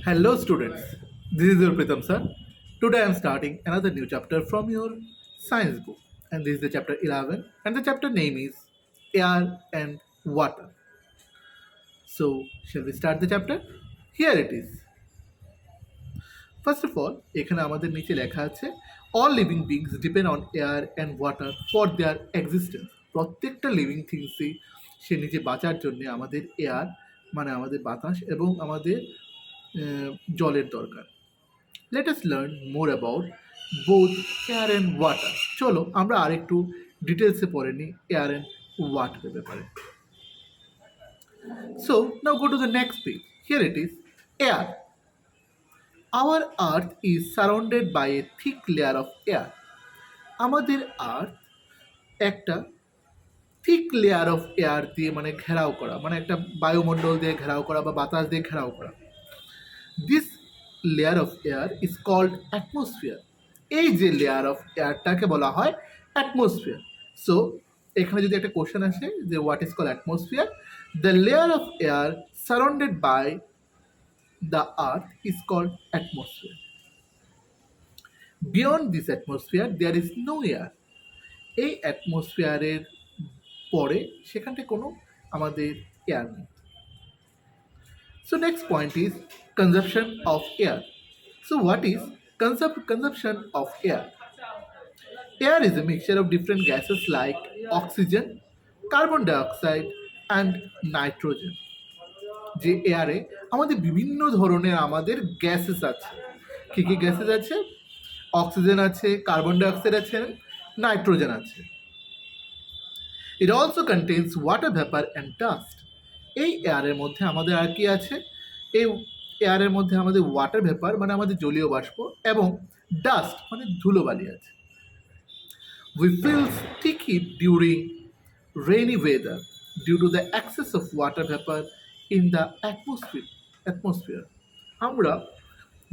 Hello, students. This is your Pritam sir. Today I am starting another new chapter from your science book, and this is the chapter 11, and the chapter name is Air and Water. So, shall we start the chapter? Here it is. First of all, এখানে আমাদের নিচে লেখা আছে all living beings depend on air and water for their existence. প্রত্যেকটা living থিংসই সে নিজে বাঁচার জন্য আমাদের এয়ার মানে আমাদের বাতাস এবং আমাদের জলের দরকার। Let us learn more about both air and water. চলো আমরা আরেকটু ডিটেলসে পড়ে নিই এয়ার অ্যান্ড ওয়াটারের ব্যাপারে। So now go to the next page. Here it is, air. Our earth is surrounded by a thick layer of air. আমাদের আর্থ একটা thick layer of air দিয়ে মানে ঘেরাও করা, মানে একটা বায়ুমণ্ডল দিয়ে ঘেরাও করা বা বাতাস দিয়ে ঘেরাও করা। This layer of air is called atmosphere. এই যে লেয়ার অফ এয়ারটাকে বলা হয় অ্যাটমসফিয়ার। সো এখানে যদি একটা কোশ্চেন আসে যে what is called atmosphere, the layer of air surrounded by the earth is called atmosphere. Beyond this atmosphere there is no air. এই অ্যাটমসফিয়ারের পরে সেখানটা কোনো আমাদের এয়ার নেই। So next point is consumption of air. So what is consumption of air? Air is a mixture of different gases like oxygen, carbon dioxide and nitrogen. যে এয়ারে আমাদের বিভিন্ন ধরনের আমাদের গ্যাসেস আছে। কী কী গ্যাসেস আছে? অক্সিজেন আছে, কার্বন ডাইঅক্সাইড আছে, nitrogen আছে। It also contains water vapor and dust. এই এয়ারের মধ্যে আমাদের আর কি আছে? এই এয়ারের মধ্যে আমাদের ওয়াটার ভেপার মানে আমাদের জলীয় বাষ্প এবং ডাস্ট মানে ধুলোবালি আছে। We feel sticky during rainy weather due to the excess of water vapor in the atmosphere. আমরা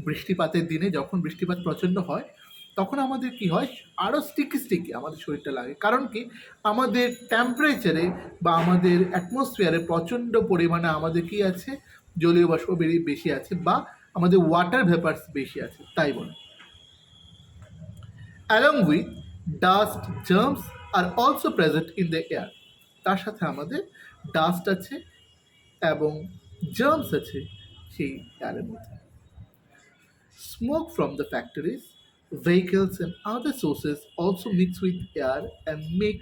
বৃষ্টিপাতের দিনে যখন বৃষ্টিপাত প্রচণ্ড হয় তখন আমাদের কি হয়, আরও স্টিকি আমাদের শরীরটা লাগে। কারণ কি, আমাদের টেম্পারেচারে বা আমাদের অ্যাটমসফিয়ারে প্রচণ্ড পরিমাণে আমাদের কি আছে, জলীয় বাষ্প বেশি আছে বা আমাদের ওয়াটার ভেপারস বেশি আছে, তাই বলে। Along with dust germs are also present in the air. তার সাথে আমাদের ডাস্ট আছে এবং জার্মস আছে সেই এয়ারের মধ্যে। Smoke from the factories, vehicles and other sources also mix with air and make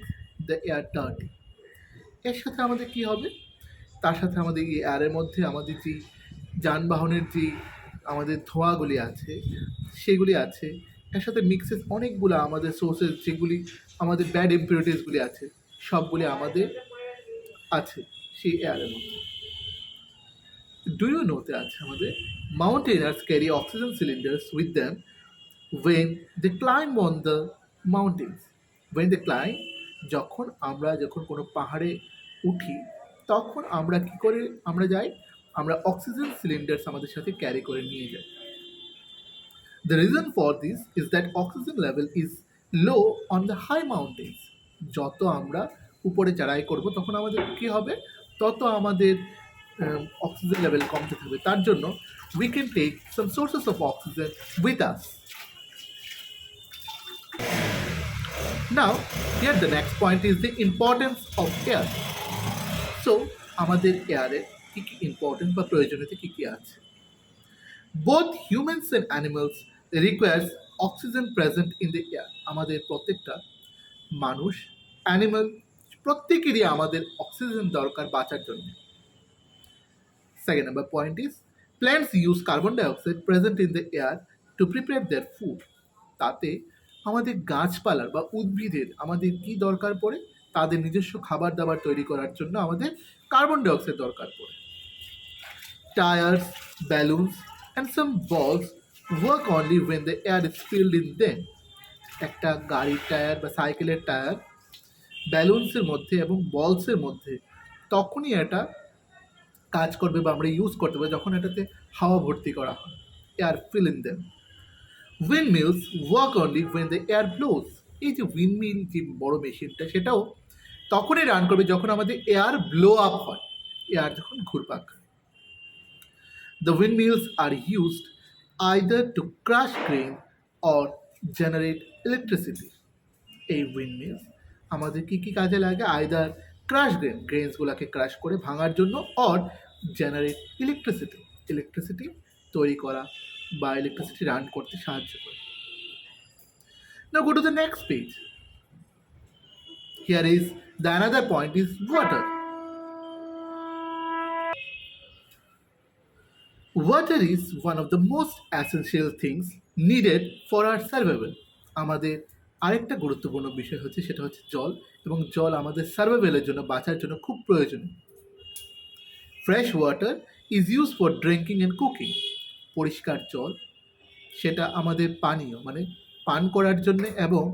the air dirty. এর সাথে আমাদের কি হবে, তার সাথে আমাদের এই এয়ারের মধ্যে আমাদের যে যানবাহনের যে আমাদের ধোঁয়াগুলি আছে সেগুলি আছে, এর সাথে মিক্সেস অনেকগুলো আমাদের সোর্সেস যেগুলি আমাদের ব্যাড ইম্পিউরিটিসগুলি আছে সবগুলি আমাদের আছে সেই এয়ারের মধ্যে। Do you know that আমাদের mountaineers carry oxygen cylinders with them when they climb on the mountains? When they climb, যখন কোনো পাহাড়ে উঠি তখন আমরা কি করে আমরা যাই, আমরা অক্সিজেন সিলিন্ডার্স আমাদের সাথে ক্যারি করে নিয়ে যাই। The reason for this is that oxygen level is low on the high mountains. যত আমরা উপরে চড়াই করব তখন আমাদের কি হবে, তত আমাদের অক্সিজেন লেভেল কমতে থাকবে। তার জন্য we can take some sources of oxygen with us. Now here the next point is the importance of air. So আমাদের এয়ারের কী কী ইম্পর্টেন্ট বা প্রয়োজনীয়তা কী কী আছে? Both humans and animals requires oxygen present in the air. আমাদের প্রত্যেকটা মানুষ, animal প্রত্যেকেরই আমাদের oxygen দরকার বাঁচার জন্য। Second number point is plants use carbon dioxide present in the air to prepare their food. তাতে আমাদের গাছপালার বা উদ্ভিদের আমাদের কি দরকার পড়ে, তাদের নিজস্ব খাবার দাবার তৈরি করার জন্য আমাদের কার্বন ডাইঅক্সাইড দরকার পড়ে। Tyres, ব্যালুনস and some balls work only when the air is filled in them. একটা গাড়ির টায়ার বা সাইকেলের টায়ার ব্যালুন্সের মধ্যে এবং বলসের মধ্যে তখনই এটা কাজ করবে বা আমরা ইউজ করতে পারবো যখন এটাতে হাওয়া ভর্তি করা হয়, air fill in them. Windmills work only when the air blows. এই যে উইন্ডমিল যে বড় মেশিনটা সেটাও তখনই রান করবে যখন আমাদের এয়ার ব্লো আপ হয়, এয়ার যখন ঘুরপাক। The windmills are used either to crush grain or generate electricity. এই উইন্ডমিলস আমাদের কি কি কাজে লাগে? আইদার ক্রাশ গ্রেনসগুলোকে ক্রাশ করে ভাঙার জন্য, অর জেনারেট ইলেকট্রিসিটি, ইলেকট্রিসিটি তৈরি করা বা ইলেকট্রিসিটি রান করতে সাহায্য করে। Now go to the next page. Here is the another point is water. Water is one of the most essential things needed for our survival. আমাদের আরেকটা গুরুত্বপূর্ণ বিষয় হচ্ছে, সেটা হচ্ছে জল, এবং জল আমাদের সার্ভাইভালের জন্য, বাঁচার জন্য খুব প্রয়োজনীয়। Fresh water is use for drinking and cooking. পরিষ্কার জল সেটা আমাদের পানীয় মানে পান করার জন্য এবং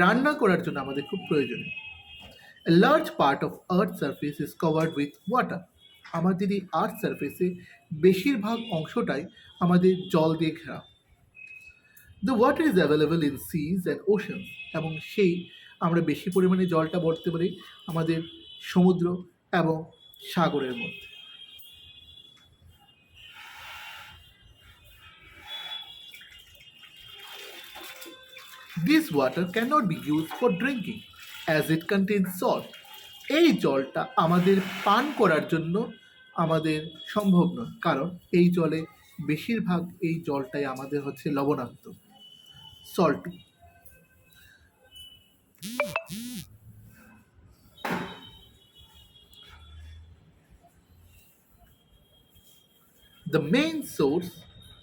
রান্না করার জন্য আমাদের খুব প্রয়োজনীয়। A large part of Earth's surface is covered with water. আমাদের এই আর্থ সারফেসে বেশিরভাগ অংশটাই আমাদের জল দিয়ে ঘেরা। The water is available in seas and oceans. এবং সেই আমরা বেশি পরিমাণে জলটা বলতে পারি আমাদের সমুদ্র এবং সাগরের মধ্যে। This water cannot be used for drinking as it contains salt. এই জলটা আমাদের পান করার জন্য আমাদের সম্ভব নয়, কারণ এই জলে বেশিরভাগ এই জলটাই আমাদের হচ্ছে লবণাক্ত, salty. The main source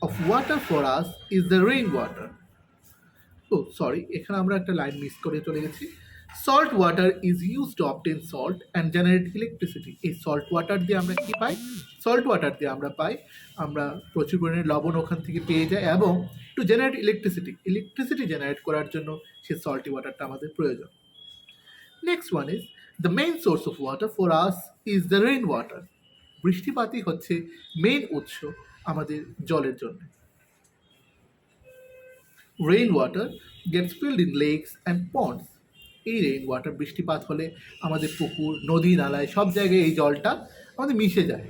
of water for us is the rainwater. এখানে আমরা একটা লাইন মিস করে চলে গেছি। Salt water is use to obtain salt and generate electricity. এই সল্ট ওয়াটার দিয়ে আমরা কি পাই? সল্ট ওয়াটার দিয়ে আমরা প্রচুর পরিমাণে লবণ ওখান থেকে পেয়ে যাই, এবং to generate electricity, electricity generate করার জন্য সেই সল্টি ওয়াটারটা আমাদের প্রয়োজন। Next one is the main source of water for us is the rain water. বৃষ্টিপাতই হচ্ছে মেইন উৎস আমাদের জলের জন্য। Rain water gets filled in lakes and ponds. এই রেইন ওয়াটার বৃষ্টিপাত হলে আমাদের পুকুর, নদী, নালায় সব জায়গায় এই জলটা আমাদের মিশে যায়।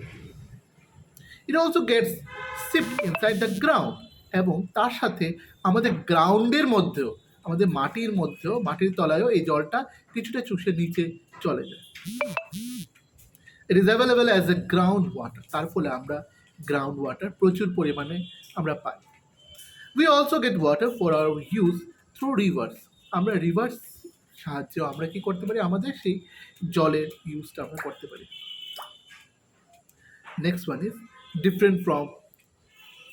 It also gets seeped inside the ground, এবং তার সাথে আমাদের গ্রাউন্ডের মধ্যেও, আমাদের মাটির তলায়ও এই জলটা কিছুটা চুষে নিচে চলে যায়। It is available as a ground water. তার ফলে আমরা গ্রাউন্ড ওয়াটার প্রচুর পরিমাণে আমরা পাই। We also get water for our use through rivers. আমরা রিভার্স সাহায্যে আমরা কি করতে পারি? আমাদের সেই জলের ইউজটা আমরা করতে পারি। Next one is different from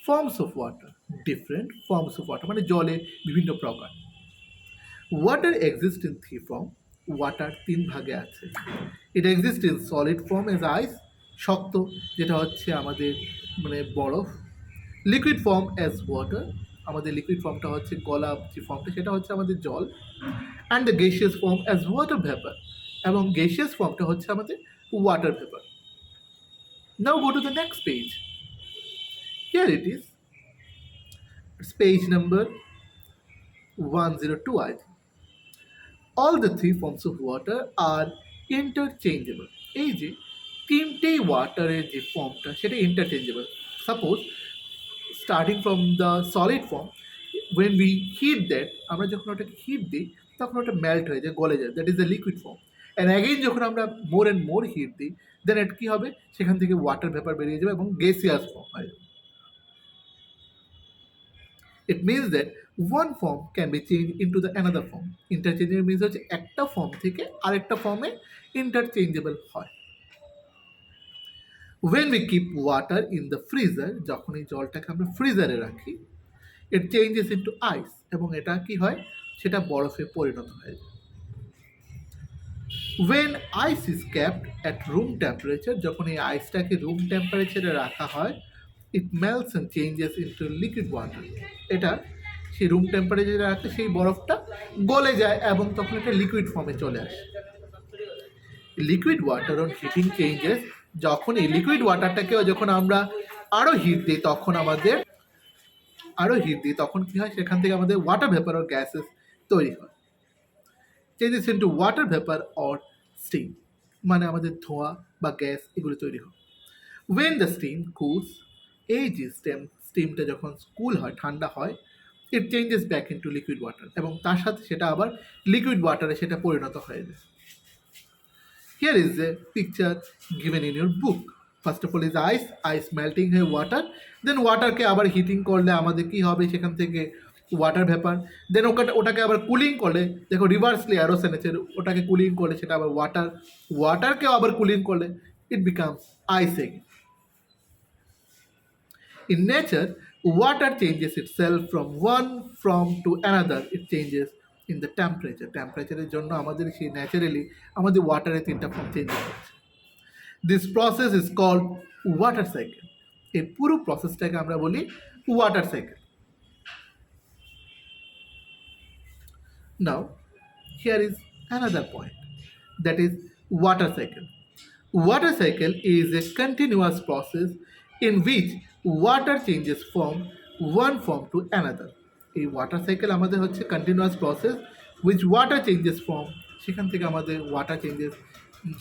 forms of water. Different forms of water মানে জলের বিভিন্ন প্রকার। Water exist in three form. Water তিন ভাগে আছে। It exist in solid form as ice, শক্ত যেটা হচ্ছে আমাদের মানে বরফ। লিকুইড ফর্ম অ্যাজ ওয়াটার, আমাদের লিকুইড ফর্মটা হচ্ছে গলা যে ফর্মটা সেটা হচ্ছে আমাদের জল। And the gaseous form as water vapour, এবং গ্যাসিয়াস ফর্মটা হচ্ছে আমাদের water vapour. Now go to the next page. Here it is, it's page number 102 I think. All the three forms of water are interchangeable. এই যে তিনটেই ওয়াটারের যে ফর্মটা সেটা interchangeable. Suppose starting from the solid foam, when we heat that, আমরা যখন ওটাকে hit দিই তখন ওটা মেল্ট হয়ে যায়, গলে যায়, that is the liquid form. And again যখন আমরা মোর অ্যান্ড মোর হিট দিই, দেন এটা কী হবে? সেখান থেকে ওয়াটার ভেপার বেরিয়ে যাবে এবং গ্যাসিয়াস ফর্ম হয়ে যাবে। It means that one form can be changed into the another form. Interchangeable means হচ্ছে একটা ফর্ম থেকে আরেকটা ফর্মে ইন্টারচেঞ্জেবল হয়। When we keep water in the freezer, যখন এই জলটাকে আমরা ফ্রিজারে রাখি, it changes into ice, এবং এটা কি হয়? সেটা বরফে পরিণত হয়। When ice is kept at room temperature, যখন এই আইসটাকে রুম টেম্পারেচারে রাখা হয়, it melts and changes into liquid water. এটা সেই রুম টেম্পারেচারে রাখলে সেই বরফটা গলে যায় এবং তখন এটা লিকুইড ফর্মে চলে আসে। Liquid water on heating changes, যখন এই লিকুইড ওয়াটারটাকে যখন আমরা আরও হিট দিই তখন কি হয়? সেখান থেকে আমাদের ওয়াটার ভেপার অর গ্যাসেস তৈরি হয়। Changes into water vapour or steam, মানে আমাদের ধোঁয়া বা গ্যাস এগুলো তৈরি হয়। When the steam cools, এই যে স্টিমটা যখন কুল হয়, ঠান্ডা হয়, ইট changes back into liquid water, এবং তার সাথে সেটা আবার লিকুইড ওয়াটারে সেটা পরিণত হয়ে যায়। Here is a picture given in your book. First of all is ice melting है water, then water কে আবার হিটিং করলে আমাদের কি হবে, সেখান থেকে ওয়াটার ভেপার, দেন ওটাকে আবার কুলিং করলে, দেখো রিভার্সলি অ্যারোসেন আছে, ওটাকে কুলিং করলে সেটা আবার ওয়াটারকে আবার কুলিং করলে it becomes ice again. In nature, water changes itself from one form to another. It changes in the temperature. টেম্পারেচারের জন্য আমাদের সেই ন্যাচারালি আমাদের ওয়াটারের তিনটা ফর্ম চেঞ্জ হচ্ছে। This process is called water cycle. এই পুরো প্রসেসটাকে আমরা বলি water cycle. Now, here is another point, that is water cycle. Water cycle is a continuous process in which water changes from one form to another. এই water cycle আমাদের হচ্ছে continuous process which water changes form, সেখান থেকে আমাদের water changes,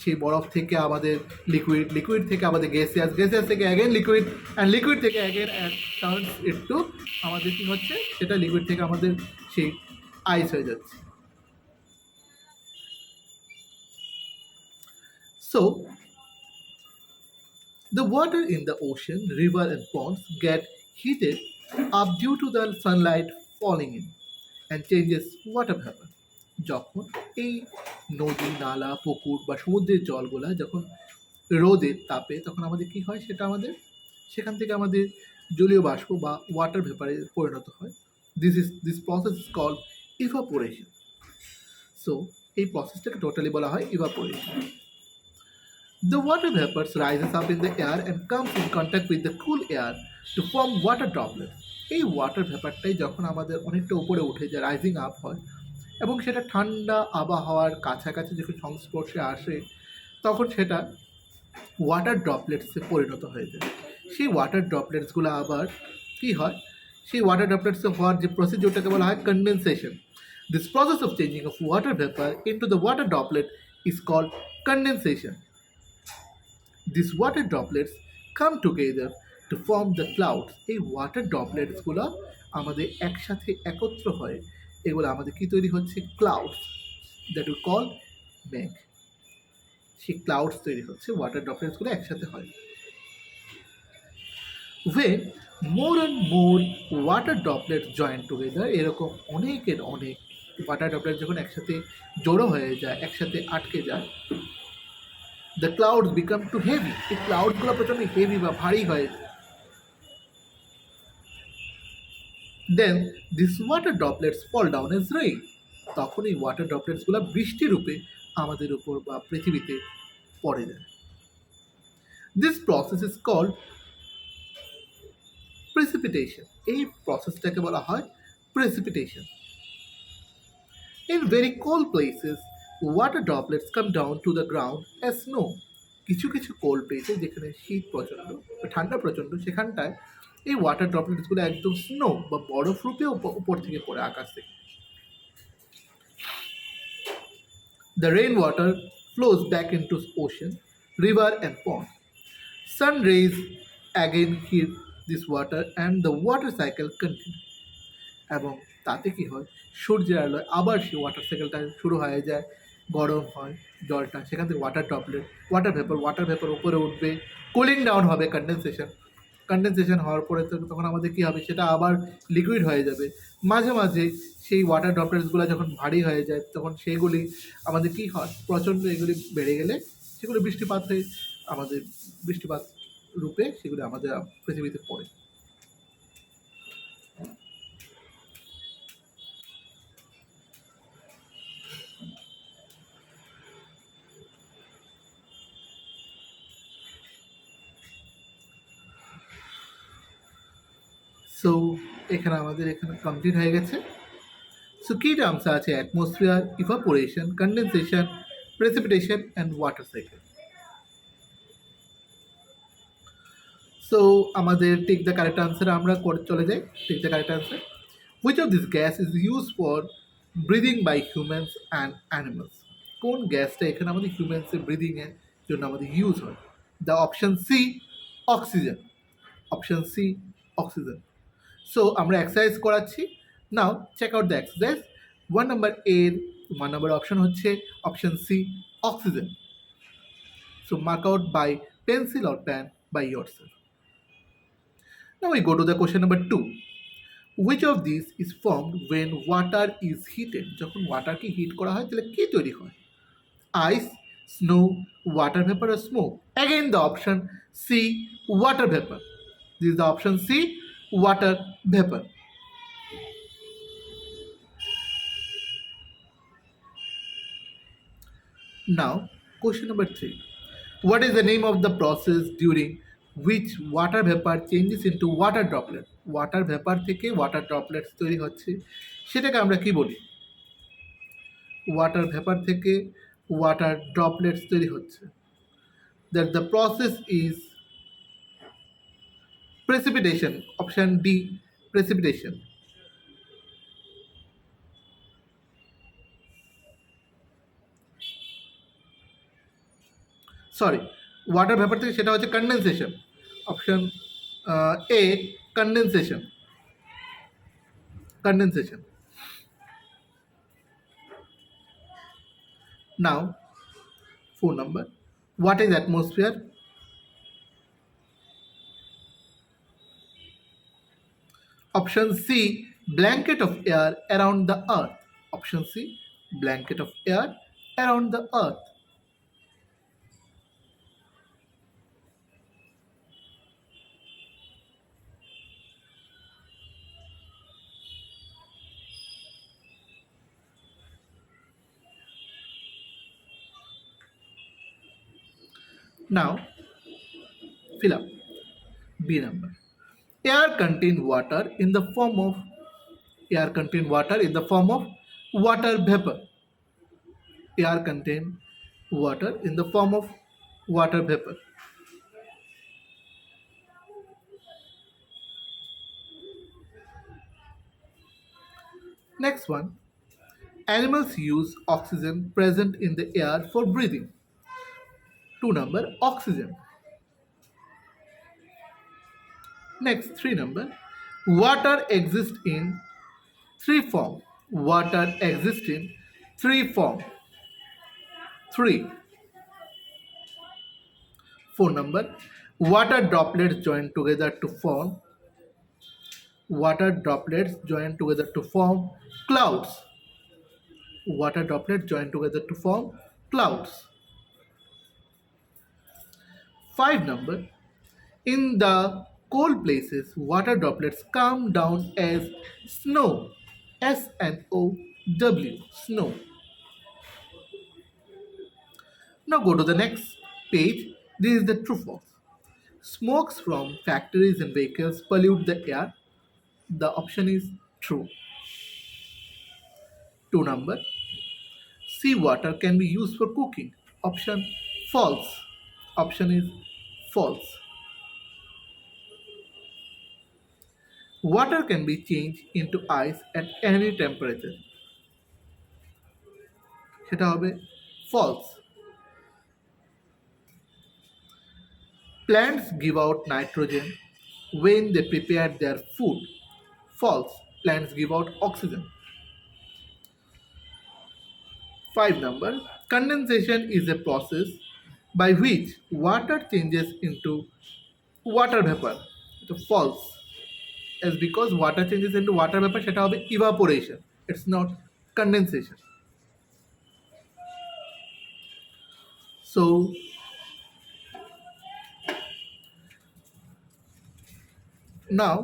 সেই বরফ থেকে আমাদের লিকুইড থেকে আমাদের গ্যাসিয়াস থেকে অ্যাগেন লিকুইড, অ্যান্ড লিকুইড থেকে অ্যাগেন টার্নস ইট টু আমাদের কী হচ্ছে, সেটা লিকুইড থেকে আমাদের সেই আইস হয়ে যাচ্ছে। So, the water in the ocean, river and ponds get heated up due to the sunlight falling in and changes water vapor. যখন এই নদী, নালা, পুকুর বা সমুদ্রের জলগুলা যখন রোদের তাপে, তখন আমাদের কি হয়, সেটা আমাদের সেখান থেকে আমাদের জলীয় বাষ্প বা ওয়াটার ভেপারে পরিণত হয়। This process is called evaporation. So এই প্রসেসটাকে টোটালি বলা হয় evaporation. The water vapors rises up in the air and comes in contact with the cool air to form water droplets. এই ওয়াটার ভেপারটাই যখন আমাদের অনেকটা উপরে উঠে যায়, রাইজিং আপ হয়, এবং সেটা ঠান্ডা আবহাওয়ার কাছাকাছি যখন সংস্পর্শে আসে, তখন সেটা ওয়াটার ড্রপলেটসে পরিণত হয়ে যায়। সেই ওয়াটার ড্রপলেটসগুলো আবার কী হয়, সেই ওয়াটার ড্রপলেটসে হওয়ার যে প্রসিডিউরটাকে বলা হয় condensation. This process of changing of water vapour into the water droplet is called condensation. These water droplets come together to form the clouds. এই ওয়াটার ড্রপলেটসগুলো আমাদের একসাথে একত্র হয়, এগুলো আমাদের কি তৈরি হচ্ছে, ক্লাউডস, দ্যাট উই কল মেঘ। সেই ক্লাউডস তৈরি হচ্ছে, ওয়াটার ড্রপলেটসগুলো একসাথে হয়। When more and more water droplets join together, এরকম অনেক ওয়াটার ড্রপলেট যখন একসাথে জড়ো হয়ে যায়, একসাথে আটকে যায়, the clouds become too heavy. এই ক্লাউডগুলো প্রচন্ড হেভি বা ভারী হয়। Then these water droplets fall down as rain. তখন এই ওয়াটার ড্রপলেটসগুলো বৃষ্টি রূপে আমাদের উপর বা পৃথিবীতে পড়ে যায়। This process is called precipitation. এই প্রসেসটাকে বলা হয় precipitation. In very cold places, water droplets come down to the ground as snow. কিছু কিছু কোল্ড প্লেসে, যেখানে শীত প্রচণ্ড বা ঠান্ডা প্রচণ্ড, সেখানটায় এই ওয়াটার ড্রপলেটসগুলো একদম স্নো বা বরফ রূপে উপর থেকে পড়ে, আকাশ থেকে। The rainwater flows back into ocean, river and pond. Sun rays again heat this water and the water cycle continues. এবং তাতে কি হয়, সূর্যের আলোয় আবার সেই ওয়াটার সাইকেলটা শুরু হয়ে যায়, গরম হয় জলটা, সেখান থেকে ওয়াটার ভেপার উপরে উঠবে, কুলিং ডাউন হবে, কন্ডেনসেশন হওয়ার পরে তখন আমাদের কী হবে, সেটা আবার লিকুইড হয়ে যাবে। মাঝে মাঝে সেই ওয়াটার ড্রপলেটসগুলো যখন ভারী হয়ে যায়, তখন সেইগুলি আমাদের কী হয়, প্রচণ্ড এগুলি বেড়ে গেলে সেগুলো বৃষ্টিপাত হয়ে আমাদের বৃষ্টিপাত রূপে সেগুলি আমাদের পৃথিবীতে পড়ে। সো এখানে আমাদের কমপ্লিট হয়ে গেছে। সো কী টার্মস আছে, atmosphere, evaporation, condensation, precipitation and water cycle. So আমাদের টেক দ্য কারেক্ট আনসার আমরা চলে যাই। Take the correct answer, which of this gas is use for breathing by humans and animals. কোন গ্যাসটা এখানে আমাদের হিউম্যানসের ব্রিদিংয়ের জন্য আমাদের ইউজ হয়? The option C, oxygen. Option C oxygen. So আমরা এক্সারসাইজ করাচ্ছি। Now check out the exercise. 1 number option হচ্ছে option C oxygen. So mark out by pencil or pen by yourself. Now we go to the question number 2. Which of these is formed when water is heated? যখন ওয়াটারকে hit করা হয় তাহলে কি তৈরি হয়? Ice, snow, water vapor or smoke? Again the option C, water vapor. This is the option C, water vapor. Now question number 3. What is the name of the process during which water vapor changes into water droplet? Water vapor থেকে water droplets তৈরি হচ্ছে, সেটাকে আমরা কি বলি? Water vapour থেকে water droplets তৈরি হচ্ছে। That the process is precipitation. Option D precipitation. Sorry, water vapour থেকে সেটা হচ্ছে condensation. Option A condensation. Condensation. Now 4 number, what is atmosphere? Option C, blanket of air around the earth. Option C, blanket of air around the earth. Now fill up B number. Air contain water in the form of water vapor. Air contain water in the form of water vapor. Next one, animals use oxygen present in the air for breathing. 2 number, oxygen. Next 3 number, water exists in 3 form. Water exists in 3 form. 3. 4 number, water droplets join together to form clouds. Water droplets join together to form clouds. 5 number, in the cold places, water droplets come down as snow. S-N-O-W, snow. Now go to the next page. This is the true false. Smokes from factories and vehicles pollute the air. The option is true. 2 number, seawater can be used for cooking. Option false. Option is false. Water can be changed into ice at any temperature. সেটা হবে false. Plants give out nitrogen when they prepare their food. False. Plants give out oxygen. 5 number, condensation is a process by which water changes into water vapor. So false. As because water changes into water vapor, সেটা হবে evaporation. It's not condensation. So now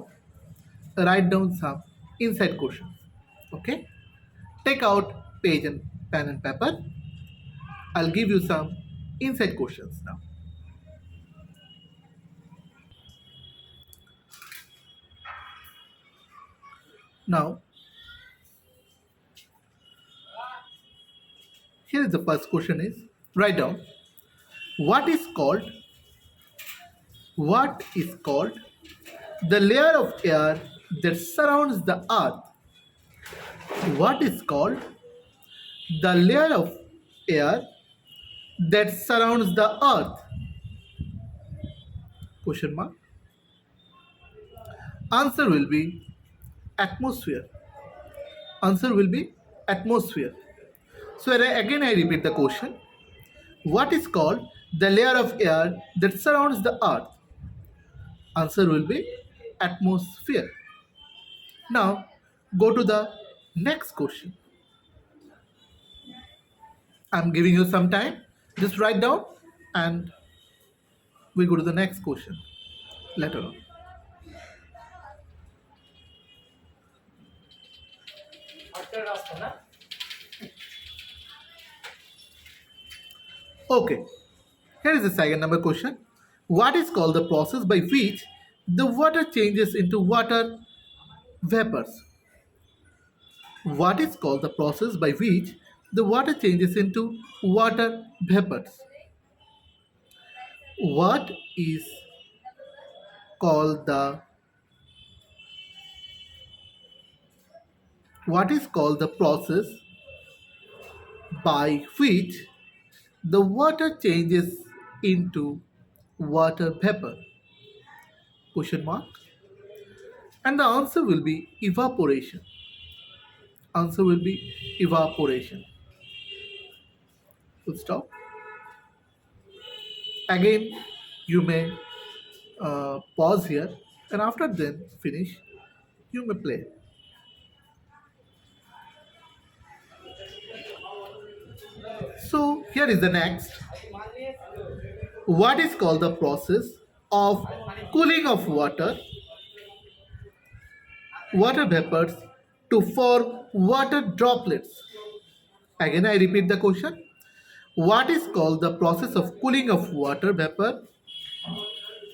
write down some inside questions. Okay, take out page and pen and paper. I'll give you some inside questions now. Now here is the first question is, write down what is called the layer of air that surrounds the earth. What is called the layer of air that surrounds the earth? Question mark. Answer will be atmosphere. Answer will be atmosphere. So again I repeat the question. What is called the layer of air that surrounds the earth? Answer will be atmosphere. Now go to the next question. I'm giving you some time. Just write down and we go to the next question later on. Okay, here is the second number question. What is called the process by which the water changes into water vapors? What is called the process by which the water changes into water vapors? What is called the process by which the water changes into water vapor? Question mark. And the answer will be evaporation. Answer will be evaporation. Full stop. Again, you may pause here and after then finish, you may play. So here is the next. What is called the process of cooling of water vapors to form water droplets? Again, I repeat the question. What is called the process of cooling of water vapor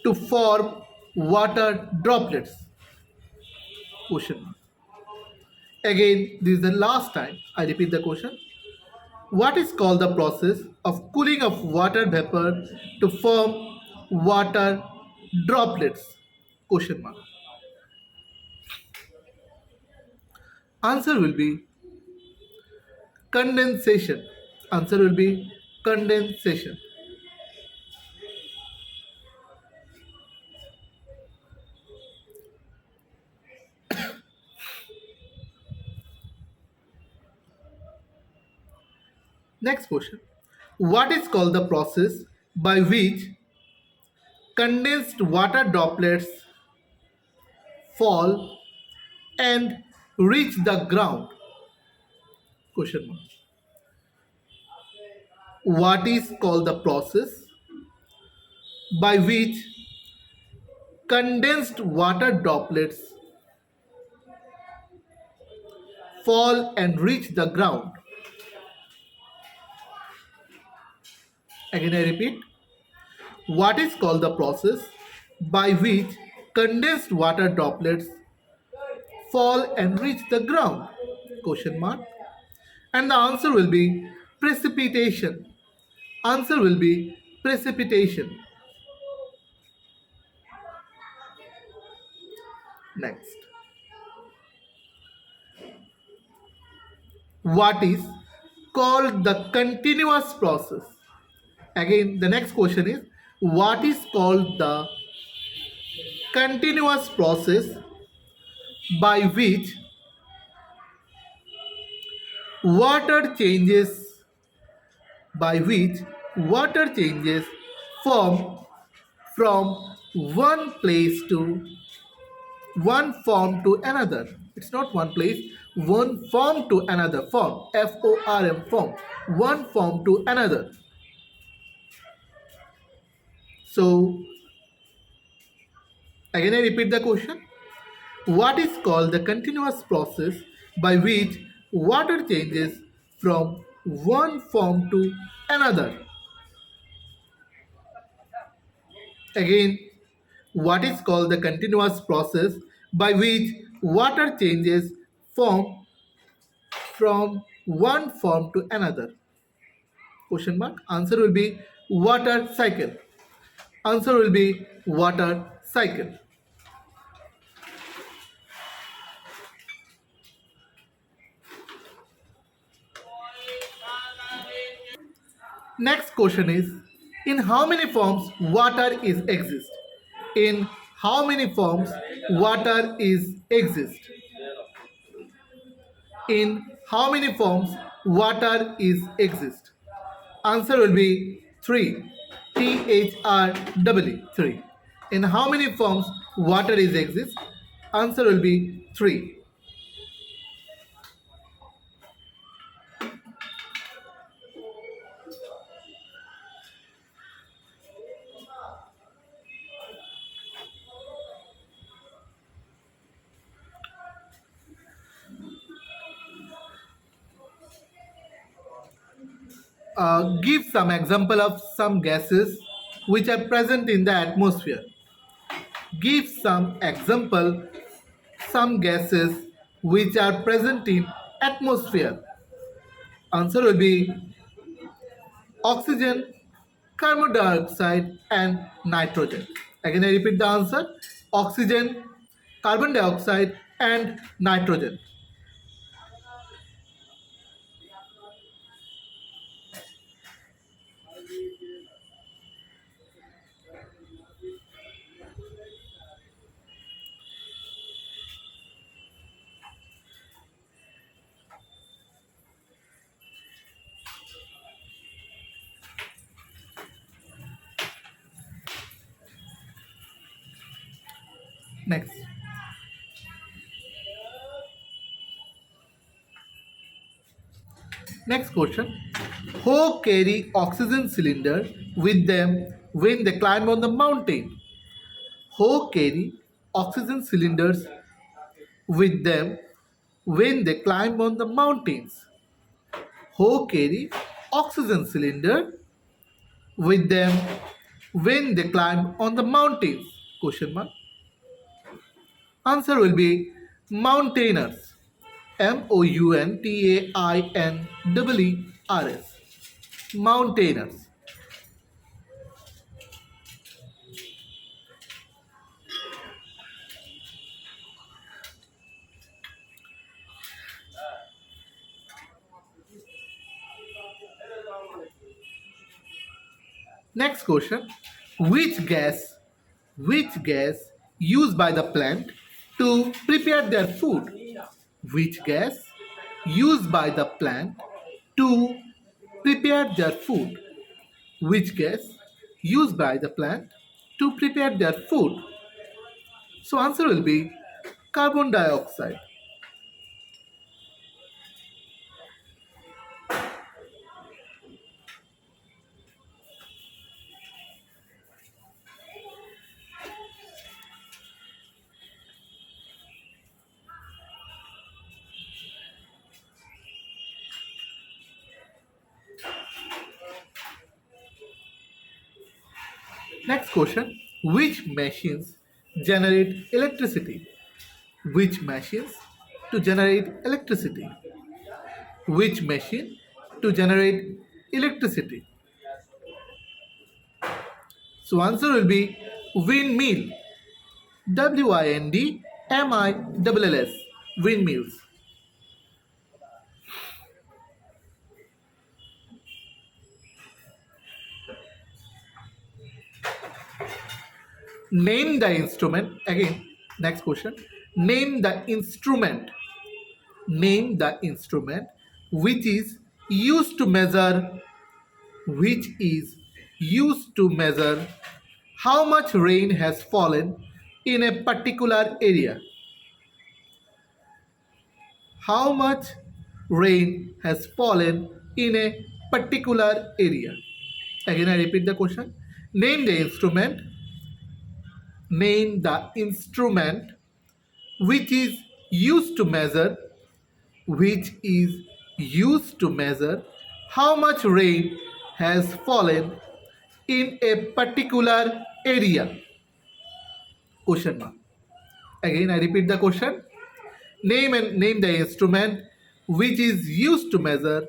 to form water droplets? Question mark. Again, this is the last time I repeat the question. What is called the process of cooling of water vapor to form water droplets? Question mark. Answer will be condensation. Answer will be condensation. Next question. What is called the process by which condensed water droplets fall and reach the ground? Question mark. What is called the process by which condensed water droplets fall and reach the ground? Again, I repeat. What is called the process by which condensed water droplets fall and reach the ground? Question mark. And the answer will be precipitation. Answer will be precipitation. Next. What is called the continuous process? Again, the next question is what is called the continuous process by which water changes from one place to one form to another. It's not one place, one form to another form. FORM form. One form to another. So again I repeat the question. What is called the continuous process by which water changes from one form to another? Again, what is called the continuous process by which water changes form from one form to another? Question mark. Answer will be water cycle. Answer will be water cycle. Next question is, in how many forms water is exist? In how many forms water is exist? In how many forms water is exist? Answer will be 3. THREE, 3. In how many forms water is exist? Answer will be 3. Give some example of some gases which are present in the atmosphere. Give some example some gases which are present in atmosphere. Answer will be oxygen, carbon dioxide and nitrogen. Again I repeat the answer: oxygen, carbon dioxide and nitrogen. Next. Next question. Who carry oxygen cylinder with them when they climb on the mountain? Who carry oxygen cylinders with them when they climb on the mountains? Who carry oxygen cylinder with them when they climb on the mountains? Question mark. Answer will be mountaineers. Mountainers. Mountaineers. Next question. Which gas used by the plant to prepare their food? Which gas used by the plant to prepare their food? Which gas used by the plant to prepare their food? So answer will be carbon dioxide. Next question. Which machines generate electricity? Which machines to generate electricity? Which machine to generate electricity? So answer will be windmill. WINDMILLS. Windmills. Name the instrument. Again, next question. Name the instrument. Name the instrument which is used to measure how much rain has fallen in a particular area. How much rain has fallen in a particular area. Again, I repeat the question. Name the instrument. Name the instrument which is used to measure how much rain has fallen in a particular area. Question mark. Again, I repeat the question. Name the instrument which is used to measure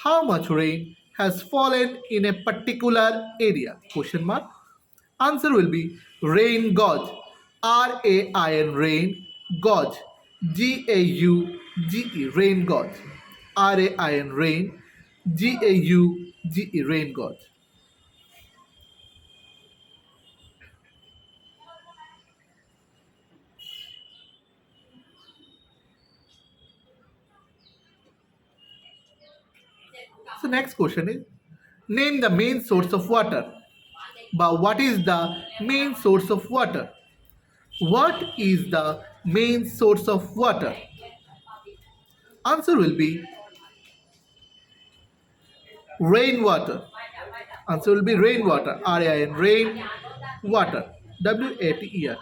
how much rain has fallen in a particular area. Question mark. Answer will be rain gauge. RAIN rain gauge. GAUGE rain gauge. RAIN rain GAUGE rain gauge. So next question is, name the main source of water. But what is the main source of water? What is the main source of water? Answer will be rainwater. Answer will be rainwater. R-A-I-N, rain, water. W-A-T-E-R.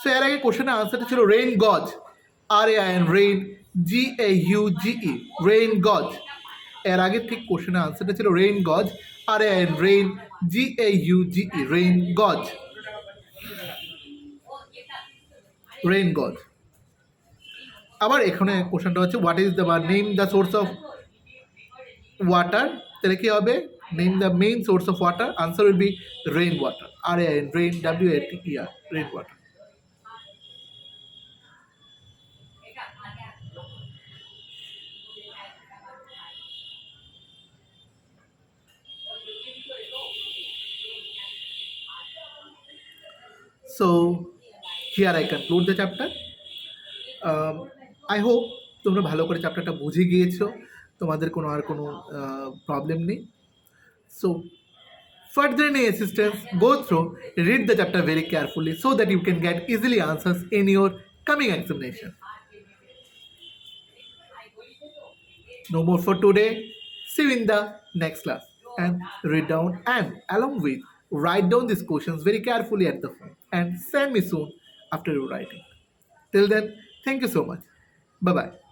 So এর আগে কোশ্চেনের আনসারটা ছিল rain গজ, R-A-I-N, rain, G-A-U-G-E, rain গজ। এর আগে ঠিক কোশ্চেনের আনসারটা ছিল রেইন গজ, R-A-I-N, রেইন, G-A-U-G-E, রেইন গজ, রেইন গজ। আবার এখানে কোশ্চেনটা হচ্ছে হোয়াট ইজ দ্য বা name the source of water, তাহলে কি হবে? Name the main source of water, answer will be rain water, R-A-I-N, rain, W-A-T-E-R, rain water. So here I conclude the chapter. I hope তোমরা ভালো করে চ্যাপ্টারটা বুঝে গিয়েছো, তোমাদের কোনো আর কোনো প্রবলেম নেই। So further any assistance, go through, read the chapter very carefully so that you can get easily answers in your coming examination. No more for today. See you in the next class. And read down and along with write down these questions very carefully at the phone and send me soon after your writing. Till then, thank you so much. Bye bye.